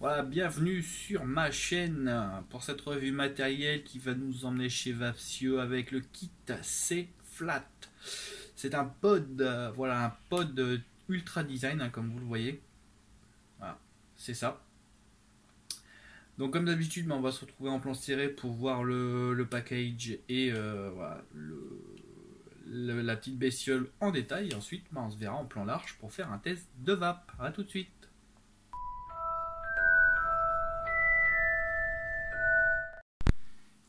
Voilà, bienvenue sur ma chaîne pour cette revue matérielle qui va nous emmener chez Vapsio avec le kit C-Flat. C'est un pod, voilà, un pod ultra design, hein, comme vous le voyez. Voilà, c'est ça. Donc comme d'habitude, on va se retrouver en plan serré pour voir le package et voilà, la petite bestiole en détail. Et ensuite, on se verra en plan large pour faire un test de vape. A tout de suite.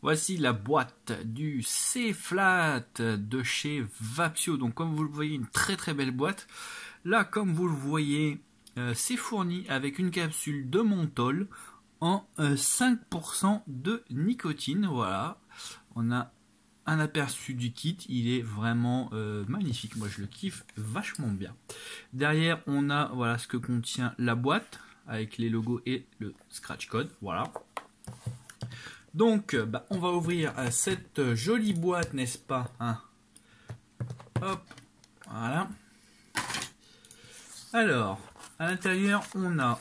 Voici la boîte du C-Flat de chez Vapsio. Donc comme vous le voyez, une très belle boîte. Là, comme vous le voyez, c'est fourni avec une capsule de menthol en 5% de nicotine. Voilà, on a un aperçu du kit. Il est vraiment magnifique. Moi, je le kiffe vachement bien. Derrière, on a voilà ce que contient la boîte avec les logos et le scratch code. Voilà. Donc, on va ouvrir cette jolie boîte, n'est-ce pas, hein? Hop, voilà. Alors, à l'intérieur, on a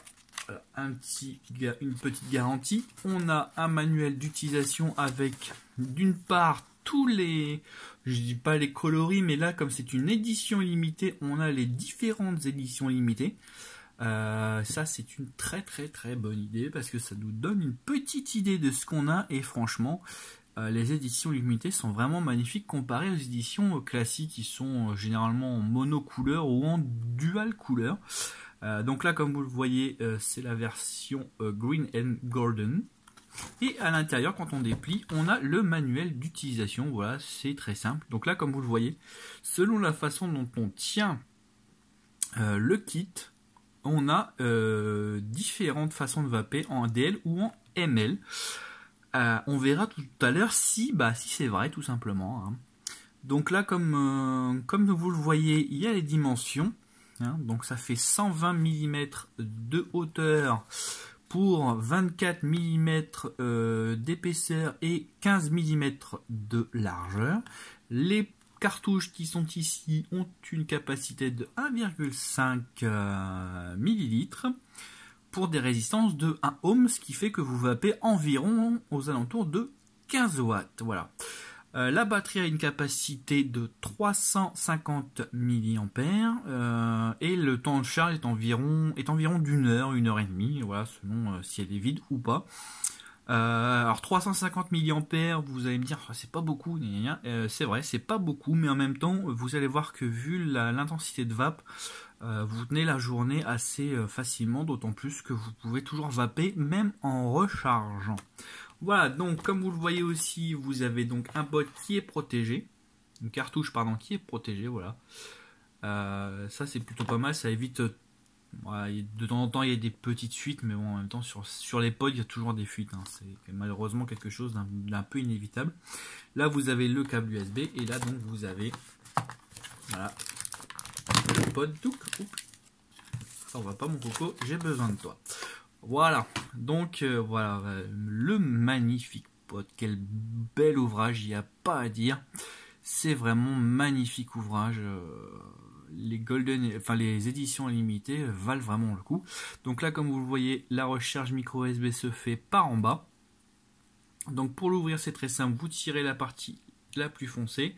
une petite garantie. On a un manuel d'utilisation avec, d'une part, tous les... Je dis pas les coloris, mais là, comme c'est une édition limitée, on a les différentes éditions limitées. Ça c'est une très bonne idée parce que ça nous donne une petite idée de ce qu'on a et franchement les éditions limitées sont vraiment magnifiques comparées aux éditions classiques qui sont généralement en monocouleur ou en dual couleur. Donc là comme vous le voyez c'est la version Green and Golden et à l'intérieur quand on déplie on a le manuel d'utilisation. Voilà, c'est très simple. Donc là comme vous le voyez, selon la façon dont on tient le kit, on a différentes façons de vaper en DL ou en ML. On verra tout à l'heure si c'est vrai tout simplement, hein. Donc là comme vous le voyez, il y a les dimensions, hein. Donc ça fait 120 mm de hauteur pour 24 mm d'épaisseur et 15 mm de largeur. Les cartouches qui sont ici ont une capacité de 1,5 ml pour des résistances de 1 ohm, ce qui fait que vous vapez environ aux alentours de 15 watts. Voilà. La batterie a une capacité de 350 mAh et le temps de charge est environ d'une heure, 1h30, voilà, selon si elle est vide ou pas. Alors 350 mAh, vous allez me dire c'est pas beaucoup, c'est vrai, c'est pas beaucoup, mais en même temps vous allez voir que vu l'intensité de vape, vous tenez la journée assez facilement, d'autant plus que vous pouvez toujours vaper même en rechargeant. Voilà, donc comme vous le voyez aussi, vous avez donc un pod qui est protégé, une cartouche pardon qui est protégée, voilà. Ça c'est plutôt pas mal, ça évite... Voilà, de temps en temps il y a des petites fuites, mais bon, en même temps sur les pods il y a toujours des fuites, hein. C'est malheureusement quelque chose d'un peu inévitable. Là vous avez le câble USB et là donc vous avez voilà le pod. Ça va pas mon coco, j'ai besoin de toi. Voilà, donc voilà le magnifique pod. Quel bel ouvrage, il n'y a pas à dire, c'est vraiment magnifique ouvrage. Les golden, enfin les éditions limitées valent vraiment le coup. Donc là comme vous le voyez, la recharge micro USB se fait par en bas. Donc pour l'ouvrir c'est très simple, vous tirez la partie la plus foncée,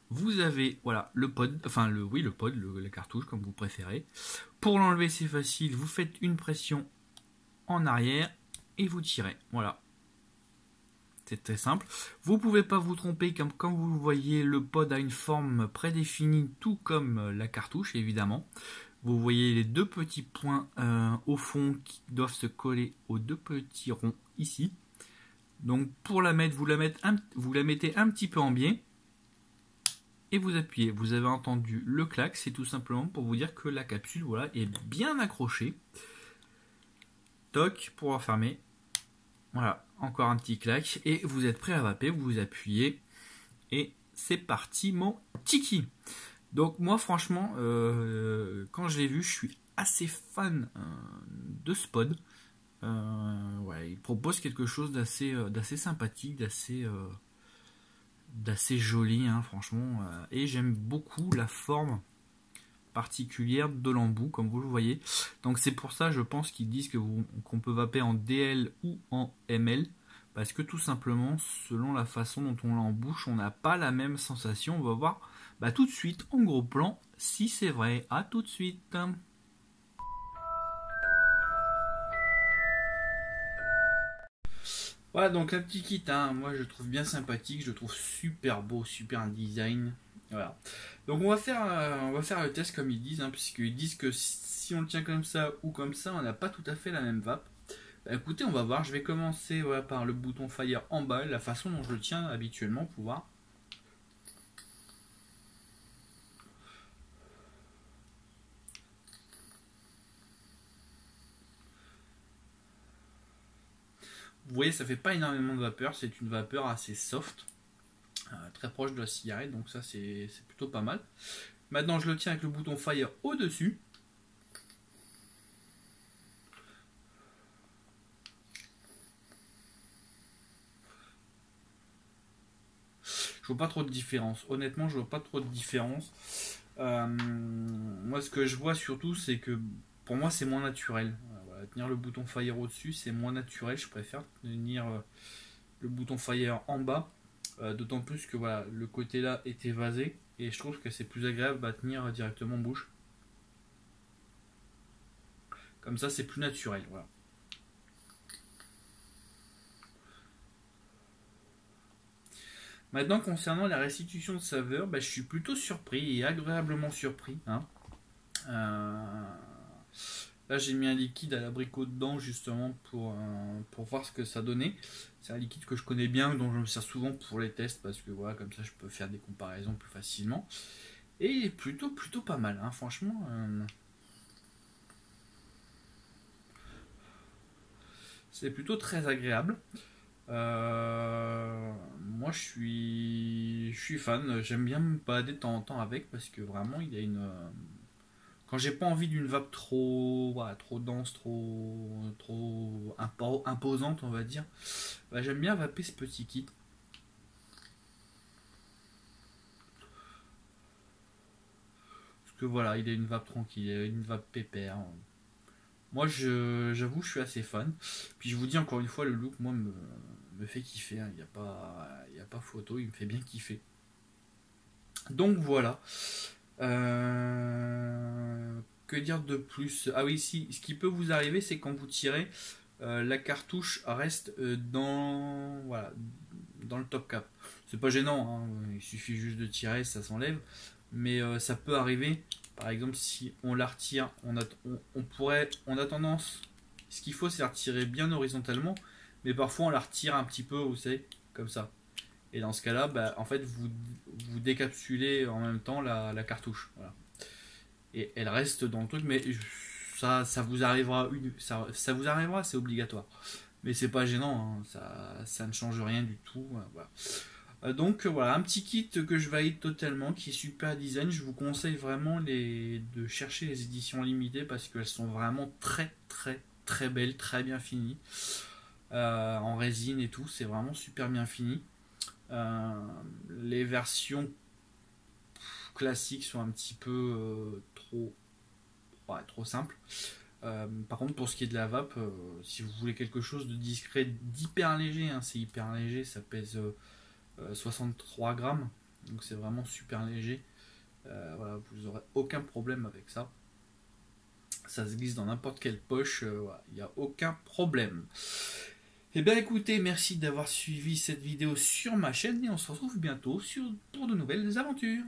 vous avez voilà le pod, enfin le pod, la cartouche comme vous préférez. Pour l'enlever c'est facile, vous faites une pression en arrière et vous tirez, voilà. C'est très simple. Vous ne pouvez pas vous tromper, comme vous le voyez, le pod a une forme prédéfinie, tout comme la cartouche, évidemment. Vous voyez les deux petits points au fond qui doivent se coller aux deux petits ronds ici. Donc pour la mettre, vous la mettez un petit peu en biais et vous appuyez. Vous avez entendu le clac, c'est tout simplement pour vous dire que la capsule voilà, est bien accrochée. Toc, pour refermer. Voilà, encore un petit clac et vous êtes prêt à vaper, vous appuyez et c'est parti mon tiki. Donc moi franchement, quand je l'ai vu, je suis assez fan de ce pod. Ouais, il propose quelque chose d'assez sympathique, d'assez joli, hein, franchement. Et j'aime beaucoup la forme particulière de l'embout, comme vous le voyez. Donc c'est pour ça, je pense qu'ils disent qu'on peut vaper en DL ou en ML. Parce que tout simplement, selon la façon dont on l'a en bouche, on n'a pas la même sensation. On va voir tout de suite en gros plan si c'est vrai. À tout de suite. Voilà, donc un petit kit, hein, moi je trouve bien sympathique, je trouve super beau, super design. Voilà. Donc on va faire le test comme ils disent, hein, puisqu'ils disent que si on le tient comme ça ou comme ça, on n'a pas tout à fait la même vape. Écoutez, on va voir, je vais commencer par le bouton Fire en bas, la façon dont je le tiens habituellement pour voir. Vous voyez, ça fait pas énormément de vapeur, c'est une vapeur assez soft, très proche de la cigarette, donc ça c'est plutôt pas mal. Maintenant je le tiens avec le bouton Fire au-dessus. Je vois pas trop de différence, honnêtement je vois pas trop de différence. Moi ce que je vois surtout c'est que pour moi c'est moins naturel. Voilà, tenir le bouton Fire au-dessus c'est moins naturel, je préfère tenir le bouton Fire en bas, d'autant plus que voilà, le côté là est évasé et je trouve que c'est plus agréable à tenir directement en bouche. Comme ça c'est plus naturel. Voilà. Maintenant concernant la restitution de saveur, je suis plutôt surpris et agréablement surpris. Hein. Là j'ai mis un liquide à l'abricot dedans justement pour voir ce que ça donnait. C'est un liquide que je connais bien, dont je me sers souvent pour les tests parce que voilà, comme ça je peux faire des comparaisons plus facilement. Et il est plutôt pas mal, hein, franchement. C'est plutôt très agréable. Moi je suis fan, j'aime bien me balader de temps en temps avec parce que vraiment il y a une... Quand j'ai pas envie d'une vape trop, voilà, trop dense, trop imposante, on va dire, j'aime bien vaper ce petit kit. Parce que voilà, il a une vape tranquille, il a une vape pépère. Moi, j'avoue, je suis assez fan. Puis je vous dis encore une fois, le look, moi, me fait kiffer. Il n'y a pas photo, il me fait bien kiffer. Donc voilà. Que dire de plus? Ah oui, si, ce qui peut vous arriver, c'est quand vous tirez, la cartouche reste voilà, dans le top cap. C'est pas gênant, hein, il suffit juste de tirer, ça s'enlève. Mais ça peut arriver, par exemple, si on la retire, on a tendance, ce qu'il faut, c'est la retirer bien horizontalement, mais parfois on la retire un petit peu, vous savez, comme ça. Et dans ce cas-là, en fait, vous décapsulez en même temps la cartouche. Voilà. Et elle reste dans le truc, mais ça vous arrivera, ça vous arrivera, c'est obligatoire. Mais c'est pas gênant, hein, ça ne change rien du tout. Voilà. Donc voilà, un petit kit que je valide totalement, qui est super design. Je vous conseille vraiment de chercher les éditions limitées parce qu'elles sont vraiment très belles, très bien finies. En résine et tout, c'est vraiment super bien fini. Les versions classiques sont un petit peu trop simples. Par contre, pour ce qui est de la vape, si vous voulez quelque chose de discret, d'hyper léger, hein, c'est hyper léger, ça pèse 63 grammes, donc c'est vraiment super léger. Voilà, vous n'aurez aucun problème avec ça. Ça se glisse dans n'importe quelle poche, voilà, il n'y a aucun problème. Et bien écoutez, merci d'avoir suivi cette vidéo sur ma chaîne et on se retrouve bientôt pour de nouvelles aventures.